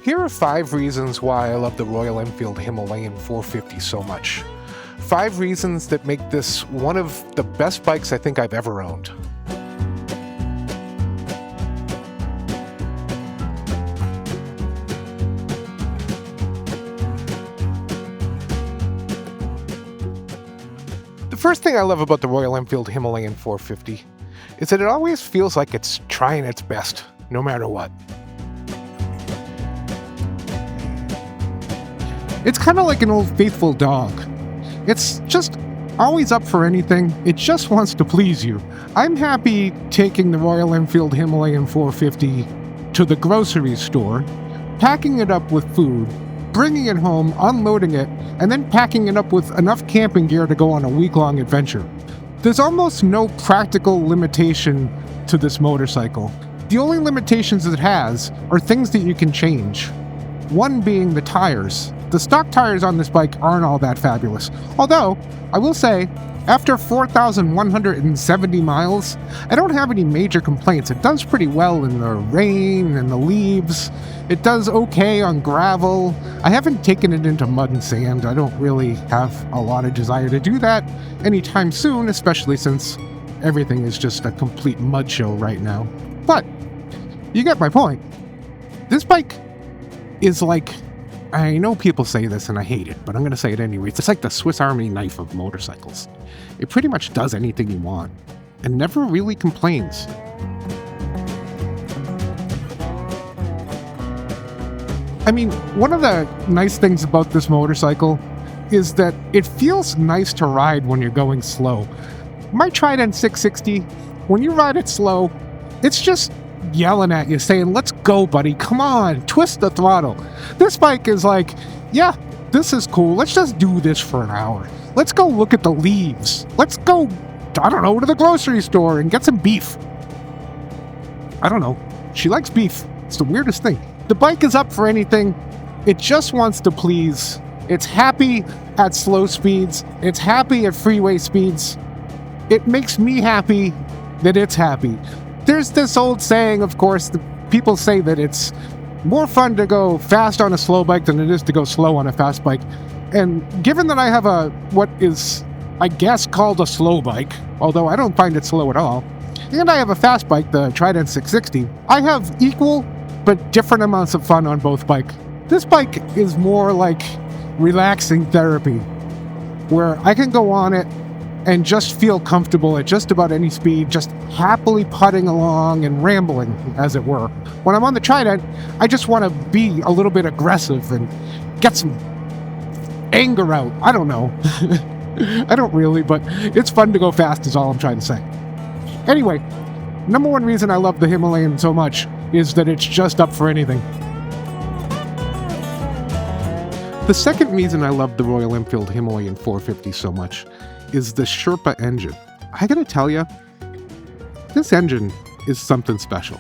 Here are 5 reasons why I love the Royal Enfield Himalayan 450 so much. 5 reasons that make this one of the best bikes I think I've ever owned. The first thing I love about the Royal Enfield Himalayan 450 is that it always feels like it's trying its best, no matter what. It's kind of like an old faithful dog. It's just always up for anything. It just wants to please you. I'm happy taking the Royal Enfield Himalayan 450 to the grocery store, packing it up with food, bringing it home, unloading it, and then packing it up with enough camping gear to go on a week-long adventure. There's almost no practical limitation to this motorcycle. The only limitations it has are things that you can change. One being the tires. The stock tires on this bike aren't all that fabulous. Although, I will say, after 4,170 miles, I don't have any major complaints. It does pretty well in the rain and the leaves. It does okay on gravel. I haven't taken it into mud and sand. I don't really have a lot of desire to do that anytime soon, especially since everything is just a complete mud show right now. But, you get my point. This bike is like, I know people say this and I hate it, but I'm going to say it anyway. It's like the Swiss Army knife of motorcycles. It pretty much does anything you want and never really complains. I mean, one of the nice things about this motorcycle is that it feels nice to ride when you're going slow. My Trident 660, when you ride it slow, it's just yelling at you saying, "Let's go, buddy, come on, twist the throttle." This bike is like, yeah, this is cool, let's just do this for an hour. Let's go look at the leaves. Let's go, I don't know, to the grocery store and get some beef. I don't know, she likes beef. It's the weirdest thing. The bike is up for anything. It just wants to please. It's happy at slow speeds. It's happy at freeway speeds. It makes me happy that it's happy. There's this old saying, of course, that people say that it's more fun to go fast on a slow bike than it is to go slow on a fast bike. And given that I have what is, I guess, called a slow bike, although I don't find it slow at all, and I have a fast bike, the Trident 660, I have equal but different amounts of fun on both bikes. This bike is more like relaxing therapy, where I can go on it and just feel comfortable at just about any speed, just happily putting along and rambling, as it were. When I'm on the Trident, I just want to be a little bit aggressive and get some anger out. I don't know. I don't really, but it's fun to go fast is all I'm trying to say. Anyway, number one reason I love the Himalayan so much is that it's just up for anything. The second reason I love the Royal Enfield Himalayan 450 so much is the Sherpa engine. I gotta tell you, this engine is something special.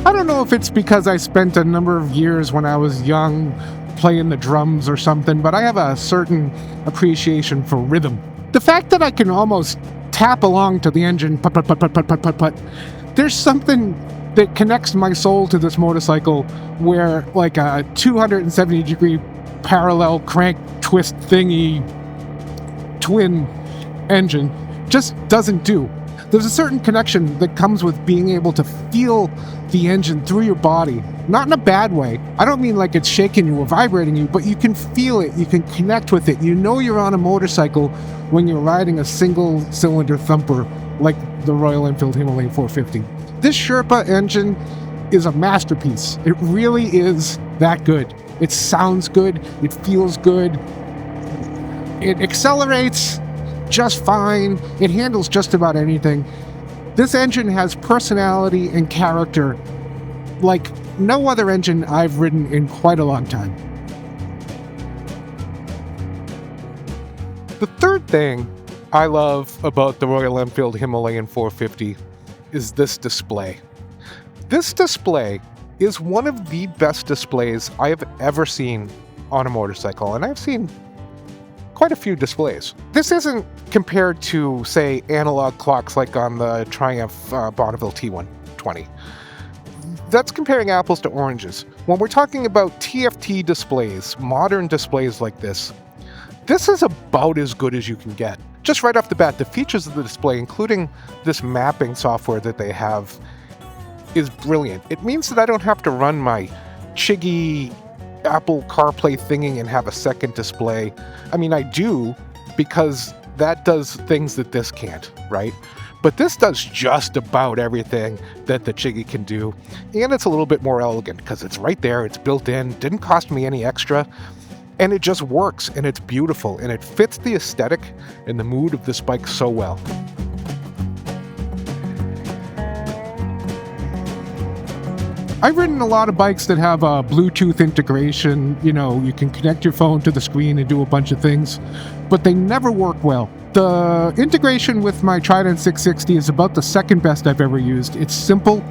I don't know if it's because I spent a number of years when I was young playing the drums or something, but I have a certain appreciation for rhythm. The fact that I can almost tap along to the engine, put, there's something that connects my soul to this motorcycle where like a 270-degree parallel crank twist thingy twin engine just doesn't do. There's a certain connection that comes with being able to feel the engine through your body. Not in a bad way. I don't mean like it's shaking you or vibrating you, but you can feel it, you can connect with it. You know you're on a motorcycle when you're riding a single-cylinder thumper like the Royal Enfield Himalayan 450. This Sherpa engine is a masterpiece. It really is that good. It sounds good, it feels good, it accelerates just fine, it handles just about anything. This engine has personality and character like no other engine I've ridden in quite a long time. The third thing I love about the Royal Enfield Himalayan 450 is this display. This display is one of the best displays I have ever seen on a motorcycle, and I've seen quite a few displays. This isn't compared to, say, analog clocks like on the Triumph Bonneville T120. That's comparing apples to oranges. When we're talking about TFT displays, modern displays like this is about as good as you can get. Just right off the bat, the features of the display, including this mapping software that they have, is brilliant. It means that I don't have to run my chiggy Apple CarPlay thingy and have a second display. I mean, I do, because that does things that this can't, right? But this does just about everything that the Chiggy can do, and it's a little bit more elegant because it's right there, it's built in, didn't cost me any extra, and it just works, and it's beautiful, and it fits the aesthetic and the mood of this bike so well. I've ridden a lot of bikes that have a Bluetooth integration. You know, you can connect your phone to the screen and do a bunch of things, but they never work well. The integration with my Trident 660 is about the second best I've ever used. It's simple,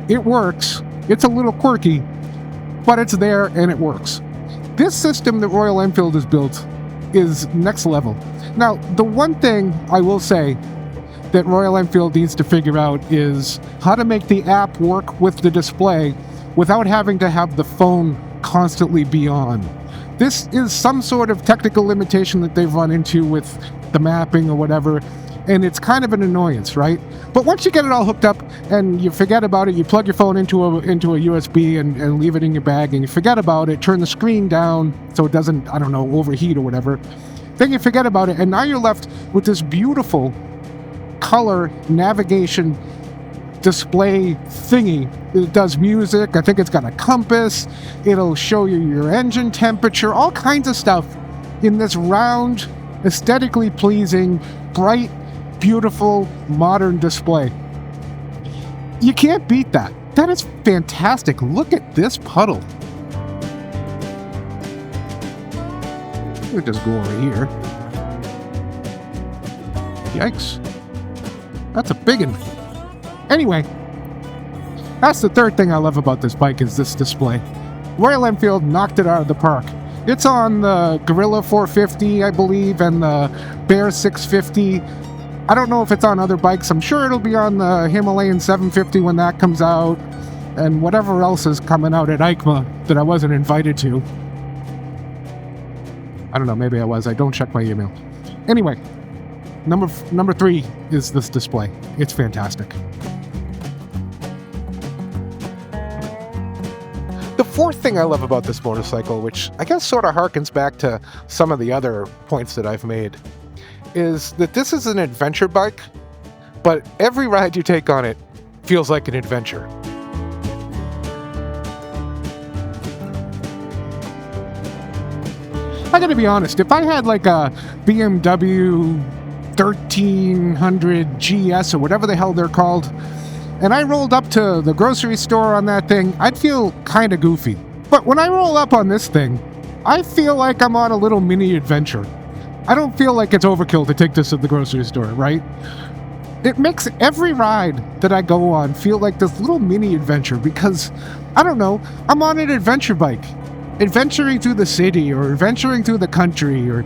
it works, it's a little quirky, but it's there and it works. This system that Royal Enfield has built is next level. Now, the one thing I will say that Royal Enfield needs to figure out is how to make the app work with the display without having to have the phone constantly be on. This is some sort of technical limitation that they've run into with the mapping or whatever, and it's kind of an annoyance, right? But once you get it all hooked up and you forget about it, you plug your phone into a USB and leave it in your bag, and you forget about it, turn the screen down so it doesn't, I don't know, overheat or whatever. Then you forget about it, and now you're left with this beautiful color navigation display thingy. It does music, I think it's got a compass, it'll show you your engine temperature, all kinds of stuff in this round, aesthetically pleasing, bright, beautiful, modern display. You can't beat that. That is fantastic. Look at this puddle. Let me just go over here. Yikes. That's a big one. Anyway, that's the third thing I love about this bike is this display. Royal Enfield knocked it out of the park. It's on the Gorilla 450, I believe, and the Bear 650. I don't know if it's on other bikes. I'm sure it'll be on the Himalayan 750 when that comes out, and whatever else is coming out at EICMA that I wasn't invited to. I don't know, maybe I was. I don't check my email. Anyway, number 3 is this display. It's fantastic. The fourth thing I love about this motorcycle, which I guess sort of harkens back to some of the other points that I've made, is that this is an adventure bike, but every ride you take on it feels like an adventure. I gotta be honest, if I had like a BMW 1300 GS or whatever the hell they're called, and I rolled up to the grocery store on that thing, I'd feel kind of goofy. But when I roll up on this thing, I feel like I'm on a little mini adventure. I don't feel like it's overkill to take this to the grocery store, right? It makes every ride that I go on feel like this little mini adventure because, I don't know, I'm on an adventure bike. Adventuring through the city or adventuring through the country or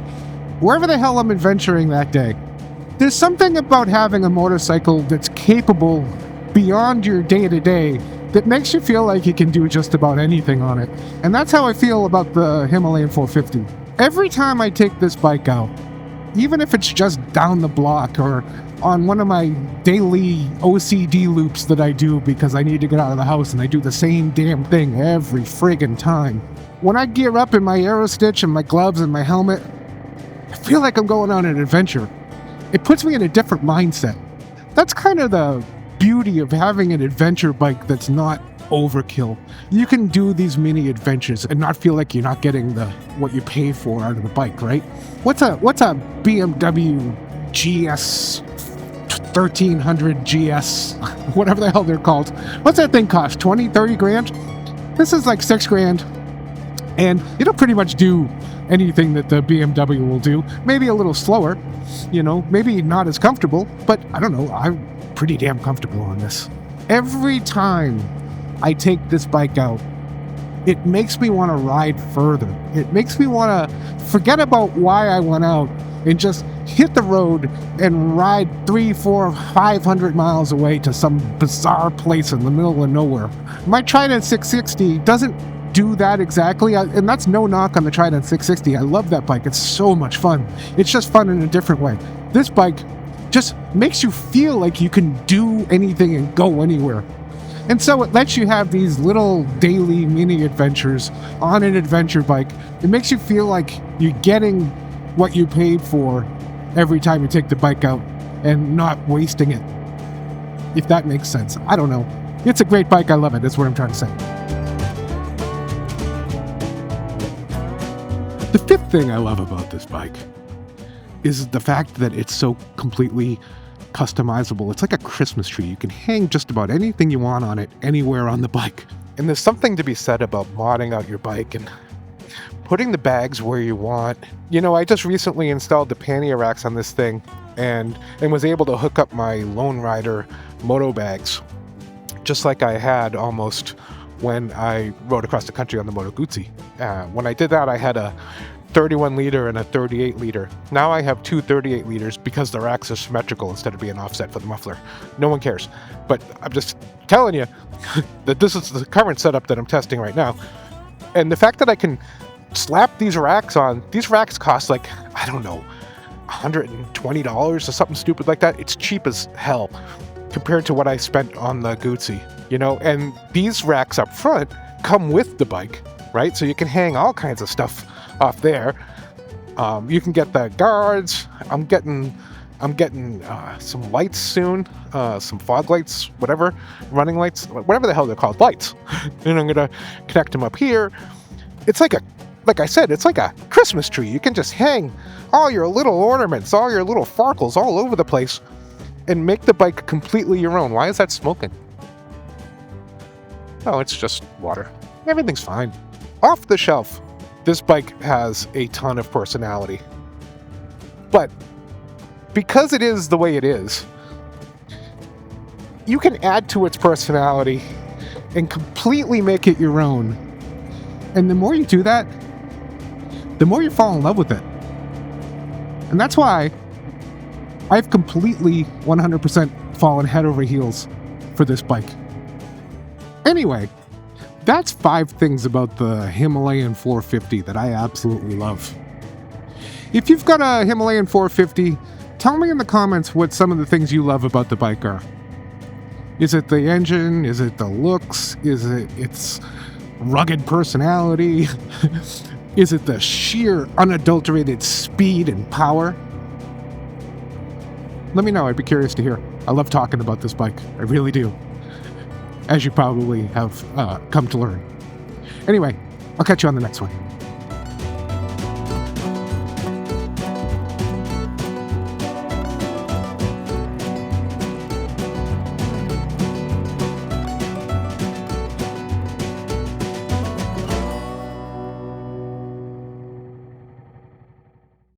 wherever the hell I'm adventuring that day. There's something about having a motorcycle that's capable beyond your day-to-day that makes you feel like you can do just about anything on it. And that's how I feel about the Himalayan 450. Every time I take this bike out, even if it's just down the block or on one of my daily OCD loops that I do because I need to get out of the house and I do the same damn thing every friggin' time. When I gear up in my Aerostich and my gloves and my helmet, I feel like I'm going on an adventure. It puts me in a different mindset. That's kind of the beauty of having an adventure bike that's not overkill. You can do these mini adventures and not feel like you're not getting what you pay for out of the bike, right? What's a BMW GS 1300 GS, whatever the hell they're called? What's that thing cost? 20, 30 grand? This is like 6 grand. And it'll pretty much do anything that the BMW will do. Maybe a little slower, maybe not as comfortable, but I don't know, I'm pretty damn comfortable on this. Every time I take this bike out, it makes me want to ride further. It makes me want to forget about why I went out and just hit the road and ride 300, 400, 500 miles away to some bizarre place in the middle of nowhere. My Trident 660 doesn't do that exactly, and that's no knock on the Trident 660. I love that bike. It's so much fun. It's just fun in a different way. This bike just makes you feel like you can do anything and go anywhere. And so it lets you have these little daily mini adventures on an adventure bike. It makes you feel like you're getting what you paid for every time you take the bike out and not wasting it. If that makes sense. I don't know. It's a great bike. I love it. That's what I'm trying to say. The fifth thing I love about this bike is the fact that it's so completely customizable. It's like a Christmas tree. You can hang just about anything you want on it anywhere on the bike. And there's something to be said about modding out your bike and putting the bags where you want. You know, I just recently installed the pannier racks on this thing and was able to hook up my Lone Rider moto bags, just like I had almost when I rode across the country on the Moto Guzzi. When I did that, I had a 31 liter and a 38 liter. Now I have two 38 liters because the racks are symmetrical instead of being offset for the muffler. No one cares. But I'm just telling you that this is the current setup that I'm testing right now. And the fact that I can slap these racks on, these racks cost like, I don't know, $120 or something stupid like that. It's cheap as hell compared to what I spent on the Guzzi, you know, and these racks up front come with the bike, right? So you can hang all kinds of stuff off there. You can get the guards. I'm getting some lights soon, some fog lights, whatever, running lights, whatever the hell they're called, lights. And I'm gonna connect them up here. It's like I said, it's like a Christmas tree. You can just hang all your little ornaments, all your little farkles all over the place and make the bike completely your own. Why is that smoking? Oh, it's just water. Everything's fine. Off the shelf, this bike has a ton of personality. But because it is the way it is, you can add to its personality and completely make it your own. And the more you do that, the more you fall in love with it. And that's why I've completely 100% fallen head over heels for this bike. Anyway, that's 5 things about the Himalayan 450 that I absolutely love. If you've got a Himalayan 450, tell me in the comments what some of the things you love about the bike are. Is it the engine? Is it the looks? Is it its rugged personality? Is it the sheer unadulterated speed and power? Let me know. I'd be curious to hear. I love talking about this bike. I really do. As you probably have come to learn. Anyway, I'll catch you on the next one.